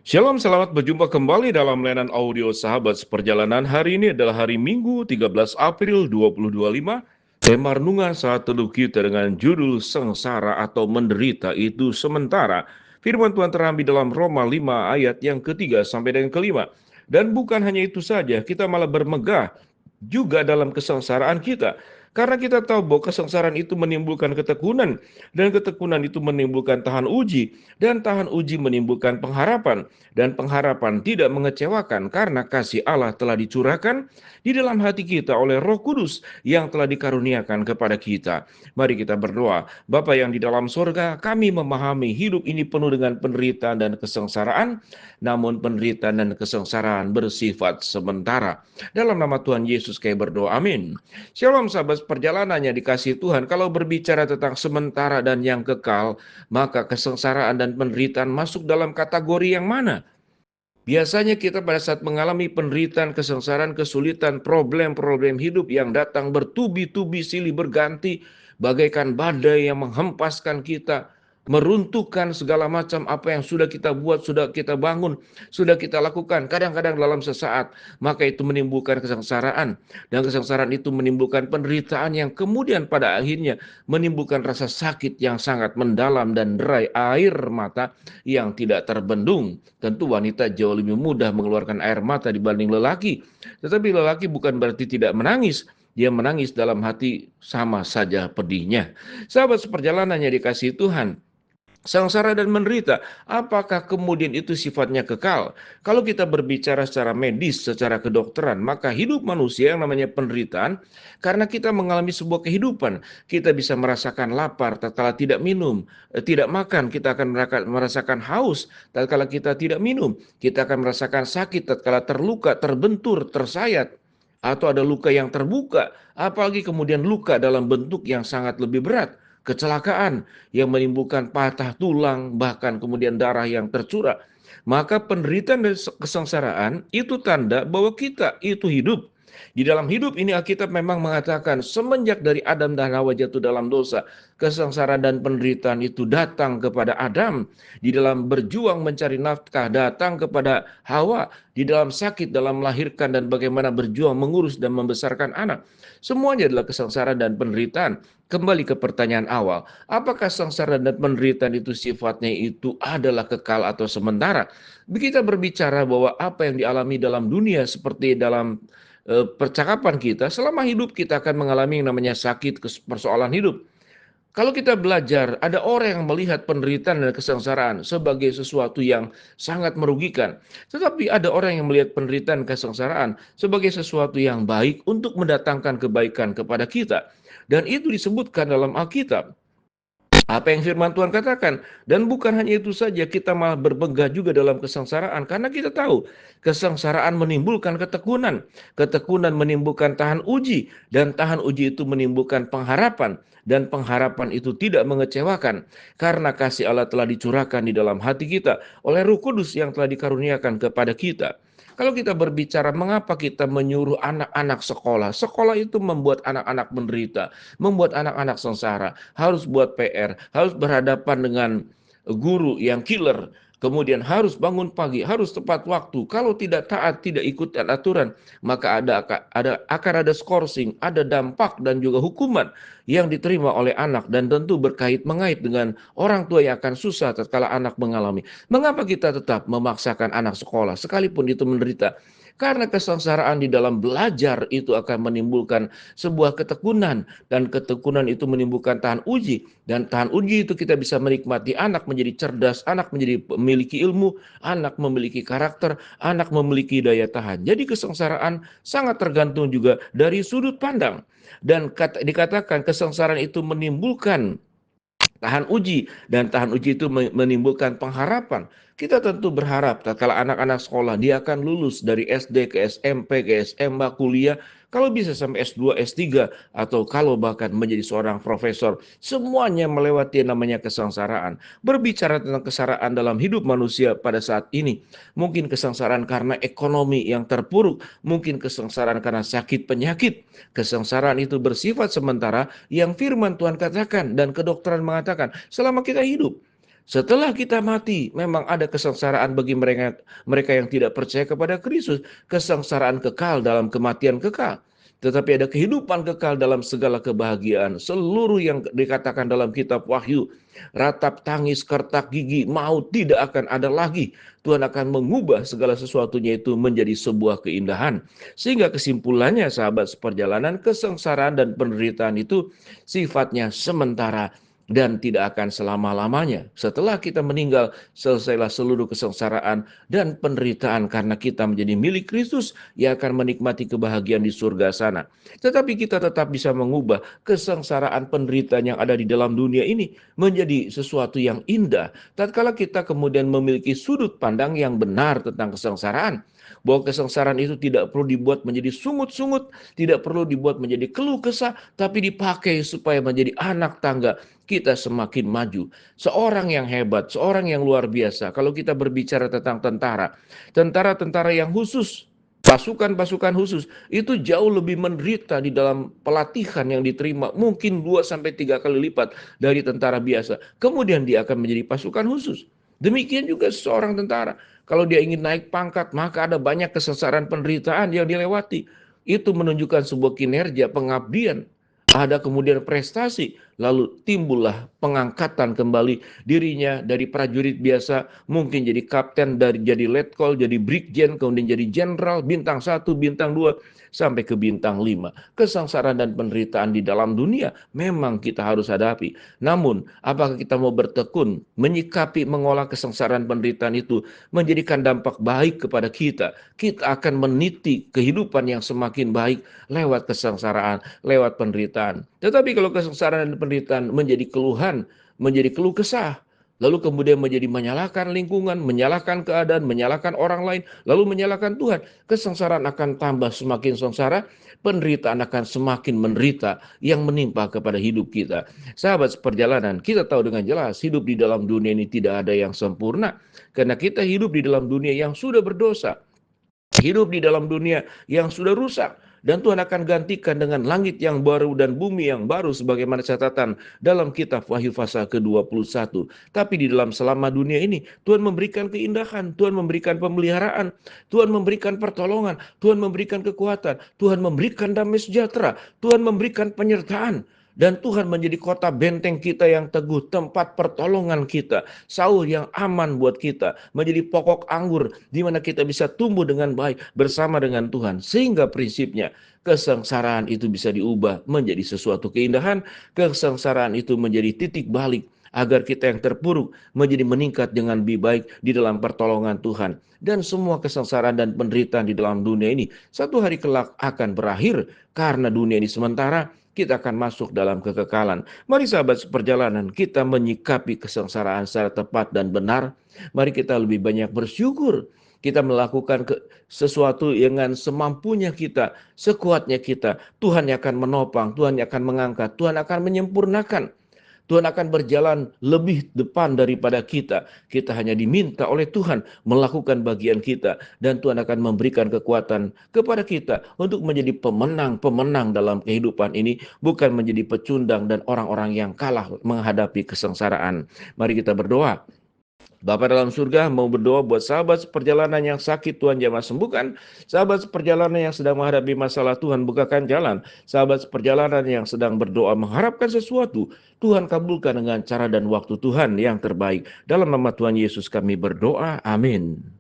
Shalom, selamat berjumpa kembali dalam layanan audio Sahabat Seperjalanan. Hari ini adalah hari Minggu 13 April 2025. Tema renungan saat teduh kita dengan judul Sengsara atau Menderita itu Sementara. Firman Tuhan terambil dalam Roma 5 ayat yang ketiga sampai dengan kelima. Dan bukan hanya itu saja, kita malah bermegah juga dalam kesengsaraan kita. Karena kita tahu bahwa kesengsaraan itu menimbulkan ketekunan, dan ketekunan itu menimbulkan tahan uji, dan tahan uji menimbulkan pengharapan, dan pengharapan tidak mengecewakan karena kasih Allah telah dicurahkan di dalam hati kita oleh Roh Kudus yang telah dikaruniakan kepada kita. Mari kita berdoa. Bapa yang di dalam surga, kami memahami hidup ini penuh dengan penderitaan dan kesengsaraan, namun penderitaan dan kesengsaraan bersifat sementara. Dalam nama Tuhan Yesus kami berdoa, amin. Shalom sahabat perjalanannya dikasihi Tuhan. Kalau berbicara tentang sementara dan yang kekal, maka kesengsaraan dan penderitaan masuk dalam kategori yang mana? Biasanya kita pada saat mengalami penderitaan, kesengsaraan, kesulitan, problem-problem hidup yang datang bertubi-tubi silih berganti, bagaikan badai yang menghempaskan kita, meruntuhkan segala macam apa yang sudah kita buat, sudah kita bangun, sudah kita lakukan, kadang-kadang dalam sesaat, maka itu menimbulkan kesengsaraan. Dan kesengsaraan itu menimbulkan penderitaan yang kemudian pada akhirnya menimbulkan rasa sakit yang sangat mendalam dan derai air mata yang tidak terbendung. Tentu wanita jauh lebih mudah mengeluarkan air mata dibanding lelaki. Tetapi lelaki bukan berarti tidak menangis. Dia menangis dalam hati sama saja pedihnya. Sahabat seperjalanannya dikasihi Tuhan. Sengsara dan menderita, apakah kemudian itu sifatnya kekal? Kalau kita berbicara secara medis, secara kedokteran, maka hidup manusia yang namanya penderitaan, karena kita mengalami sebuah kehidupan, kita bisa merasakan lapar tatkala tidak minum, tidak makan, kita akan merasakan haus tatkala kita tidak minum, kita akan merasakan sakit tatkala terluka, terbentur, tersayat, atau ada luka yang terbuka, apalagi kemudian luka dalam bentuk yang sangat lebih berat. Kecelakaan yang menimbulkan patah tulang, bahkan kemudian darah yang tercurah. Maka penderitaan dan kesengsaraan itu tanda bahwa kita itu hidup. Di dalam hidup ini Alkitab memang mengatakan semenjak dari Adam dan Hawa jatuh dalam dosa, kesengsaraan dan penderitaan itu datang kepada Adam. Di dalam berjuang mencari nafkah datang kepada Hawa. Di dalam sakit, dalam melahirkan dan bagaimana berjuang mengurus dan membesarkan anak. Semuanya adalah kesengsaraan dan penderitaan. Kembali ke pertanyaan awal, apakah sengsara dan penderitaan itu sifatnya itu adalah kekal atau sementara? Kita berbicara bahwa apa yang dialami dalam dunia seperti dalam percakapan kita, selama hidup kita akan mengalami yang namanya sakit, persoalan hidup. Kalau kita belajar, ada orang yang melihat penderitaan dan kesengsaraan sebagai sesuatu yang sangat merugikan. Tetapi ada orang yang melihat penderitaan dan kesengsaraan sebagai sesuatu yang baik untuk mendatangkan kebaikan kepada kita. Dan itu disebutkan dalam Alkitab. Apa yang firman Tuhan katakan. Dan bukan hanya itu saja, kita malah bermegah juga dalam kesengsaraan. Karena kita tahu, kesengsaraan menimbulkan ketekunan. Ketekunan menimbulkan tahan uji. Dan tahan uji itu menimbulkan pengharapan. Dan pengharapan itu tidak mengecewakan. Karena kasih Allah telah dicurahkan di dalam hati kita oleh Roh Kudus yang telah dikaruniakan kepada kita. Kalau kita berbicara mengapa kita menyuruh anak-anak sekolah. Sekolah itu membuat anak-anak menderita, membuat anak-anak sengsara, harus buat PR, harus berhadapan dengan guru yang killer, kemudian harus bangun pagi, harus tepat waktu. Kalau tidak taat, tidak ikut aturan, maka akan ada skorsing, ada dampak dan juga hukuman yang diterima oleh anak, dan tentu mengait dengan orang tua yang akan susah tatkala anak mengalami. Mengapa kita tetap memaksakan anak sekolah sekalipun itu menderita? Karena kesengsaraan di dalam belajar itu akan menimbulkan sebuah ketekunan, dan ketekunan itu menimbulkan tahan uji, dan tahan uji itu kita bisa menikmati anak menjadi cerdas, anak menjadi memiliki ilmu, anak memiliki karakter, anak memiliki daya tahan. Jadi kesengsaraan sangat tergantung juga dari sudut pandang, dan dikatakan kesengsaraan itu menimbulkan tahan uji, dan tahan uji itu menimbulkan pengharapan. Kita tentu berharap kalau anak-anak sekolah dia akan lulus dari SD ke SMP ke SMA kuliah, kalau bisa sampai S2, S3, atau kalau bahkan menjadi seorang profesor, semuanya melewati namanya kesengsaraan. Berbicara tentang kesengsaraan dalam hidup manusia pada saat ini, mungkin kesengsaraan karena ekonomi yang terpuruk, mungkin kesengsaraan karena sakit penyakit. Kesengsaraan itu bersifat sementara yang firman Tuhan katakan dan kedokteran mengatakan selama kita hidup. Setelah kita mati, memang ada kesengsaraan bagi mereka mereka yang tidak percaya kepada Kristus, kesengsaraan kekal dalam kematian kekal. Tetapi ada kehidupan kekal dalam segala kebahagiaan. Seluruh yang dikatakan dalam kitab Wahyu, ratap, tangis, kertak gigi, maut tidak akan ada lagi. Tuhan akan mengubah segala sesuatunya itu menjadi sebuah keindahan. Sehingga kesimpulannya sahabat seperjalanan, kesengsaraan dan penderitaan itu sifatnya sementara dan tidak akan selama-lamanya. Setelah kita meninggal, selesailah seluruh kesengsaraan dan penderitaan karena kita menjadi milik Kristus yang akan menikmati kebahagiaan di surga sana. Tetapi kita tetap bisa mengubah kesengsaraan penderitaan yang ada di dalam dunia ini menjadi sesuatu yang indah. Tatkala kita kemudian memiliki sudut pandang yang benar tentang kesengsaraan, bahwa kesengsaraan itu tidak perlu dibuat menjadi sungut-sungut, tidak perlu dibuat menjadi keluh kesah, tapi dipakai supaya menjadi anak tangga kita semakin maju. Seorang yang hebat, seorang yang luar biasa. Kalau kita berbicara tentang tentara, tentara-tentara yang khusus, pasukan-pasukan khusus itu jauh lebih menderita di dalam pelatihan yang diterima, mungkin 2 sampai 3 kali lipat dari tentara biasa. Kemudian dia akan menjadi pasukan khusus. Demikian juga seorang tentara. Kalau dia ingin naik pangkat, maka ada banyak kesengsaraan penderitaan yang dilewati. Itu menunjukkan sebuah kinerja pengabdian. Ada kemudian prestasi, lalu timbullah pengangkatan kembali dirinya dari prajurit biasa, mungkin jadi kapten, dari jadi letkol, jadi brigjen, kemudian jadi jenderal, bintang 1, bintang 2, sampai ke bintang 5. Kesengsaraan dan penderitaan di dalam dunia memang kita harus hadapi. Namun, apakah kita mau bertekun, menyikapi, mengolah kesengsaraan penderitaan itu, menjadikan dampak baik kepada kita? Kita akan meniti kehidupan yang semakin baik lewat kesengsaraan, lewat penderitaan. Tetapi kalau kesengsaraan dan penderitaan menjadi keluhan, menjadi keluh kesah, lalu kemudian menjadi menyalahkan lingkungan, menyalahkan keadaan, menyalahkan orang lain, lalu menyalahkan Tuhan, kesengsaraan akan tambah semakin sengsara, penderitaan akan semakin menderita yang menimpa kepada hidup kita. Sahabat seperjalanan, kita tahu dengan jelas hidup di dalam dunia ini tidak ada yang sempurna, karena kita hidup di dalam dunia yang sudah berdosa, hidup di dalam dunia yang sudah rusak. Dan Tuhan akan gantikan dengan langit yang baru dan bumi yang baru sebagaimana catatan dalam kitab Wahyu pasal ke-21. Tapi di dalam selama dunia ini, Tuhan memberikan keindahan, Tuhan memberikan pemeliharaan, Tuhan memberikan pertolongan, Tuhan memberikan kekuatan, Tuhan memberikan damai sejahtera, Tuhan memberikan penyertaan. Dan Tuhan menjadi kota benteng kita yang teguh, tempat pertolongan kita, sauh yang aman buat kita, menjadi pokok anggur di mana kita bisa tumbuh dengan baik bersama dengan Tuhan. Sehingga prinsipnya kesengsaraan itu bisa diubah menjadi sesuatu keindahan, kesengsaraan itu menjadi titik balik agar kita yang terpuruk menjadi meningkat dengan lebih baik di dalam pertolongan Tuhan. Dan semua kesengsaraan dan penderitaan di dalam dunia ini satu hari kelak akan berakhir, karena dunia ini sementara, kita akan masuk dalam kekekalan. Mari sahabat seperjalanan, kita menyikapi kesengsaraan secara tepat dan benar. Mari kita lebih banyak bersyukur. Kita melakukan sesuatu dengan semampunya kita, sekuatnya kita. Tuhan yang akan menopang, Tuhan yang akan mengangkat, Tuhan akan menyempurnakan. Tuhan akan berjalan lebih depan daripada kita. Kita hanya diminta oleh Tuhan melakukan bagian kita. Dan Tuhan akan memberikan kekuatan kepada kita untuk menjadi pemenang-pemenang dalam kehidupan ini. Bukan menjadi pecundang dan orang-orang yang kalah menghadapi kesengsaraan. Mari kita berdoa. Bapa dalam surga, mau berdoa buat sahabat seperjalanan yang sakit, Tuhan jamah sembuhkan. Sahabat seperjalanan yang sedang menghadapi masalah, Tuhan bukakan jalan. Sahabat seperjalanan yang sedang berdoa mengharapkan sesuatu, Tuhan kabulkan dengan cara dan waktu Tuhan yang terbaik. Dalam nama Tuhan Yesus kami berdoa, amin.